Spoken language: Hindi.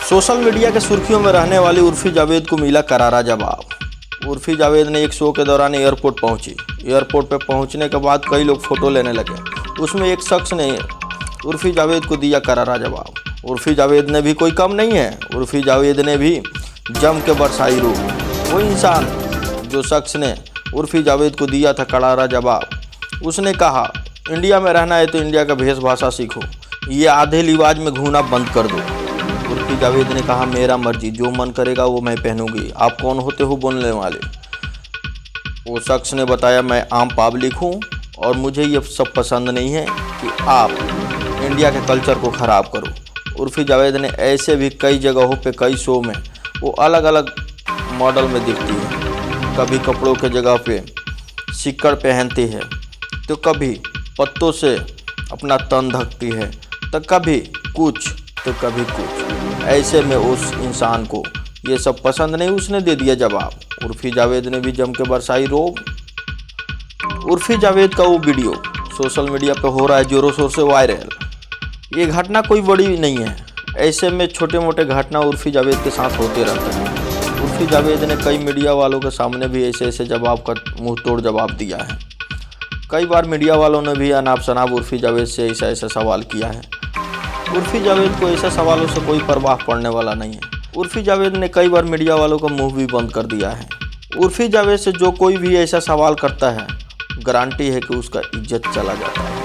सोशल मीडिया के सुर्खियों में रहने वाली उर्फी जावेद को मिला करारा जवाब। उर्फी जावेद ने एक शो के दौरान एयरपोर्ट पहुंची। एयरपोर्ट पर पहुंचने के बाद कई लोग फोटो लेने लगे। उसमें एक शख्स ने उर्फी जावेद को दिया करारा जवाब। उर्फी जावेद ने भी कोई कम नहीं है। उर्फी जावेद ने भी जम के बरसाई रूह। वो इंसान जो शख्स ने उर्फी जावेद को दिया था करारा जवाब, उसने कहा इंडिया में रहना है तो इंडिया का वेशभूषा सीखो, ये आधे लिबाज में घूमना बंद कर दो। उर्फी जावेद ने कहा मेरा मर्जी, जो मन करेगा वो मैं पहनूंगी, आप कौन होते हो बोलने वाले। वो शख्स ने बताया मैं आम पब्लिक हूँ और मुझे ये सब पसंद नहीं है कि आप इंडिया के कल्चर को ख़राब करो। उर्फी जावेद ने ऐसे भी कई जगहों पे कई शो में वो अलग अलग मॉडल में दिखती है। कभी कपड़ों के जगह पे सिक्कड़ पहनती है, तो कभी पत्तों से अपना तन ढकती है, तो कभी कुछ तो कभी कुछ। ऐसे में उस इंसान को ये सब पसंद नहीं, उसने दे दिया जवाब। उर्फी जावेद ने भी जम के बरसाई रोब। उर्फी जावेद का वो वीडियो सोशल मीडिया पे हो रहा है जोरों शोर से वायरल। ये घटना कोई बड़ी नहीं है, ऐसे में छोटे मोटे घटना उर्फी जावेद के साथ होते रहते हैं। उर्फी जावेद ने कई मीडिया वालों के सामने भी ऐसे जवाब का मुँह तोड़ जवाब दिया है। कई बार मीडिया वालों ने भी अनाप शनाप उर्फी जावेद से ऐसा सवाल किया है। उर्फी जावेद को ऐसे सवालों से कोई परवाह पड़ने वाला नहीं है। उर्फी जावेद ने कई बार मीडिया वालों का मुंह भी बंद कर दिया है। उर्फी जावेद से जो कोई भी ऐसा सवाल करता है, गारंटी है कि उसका इज्जत चला जाता है।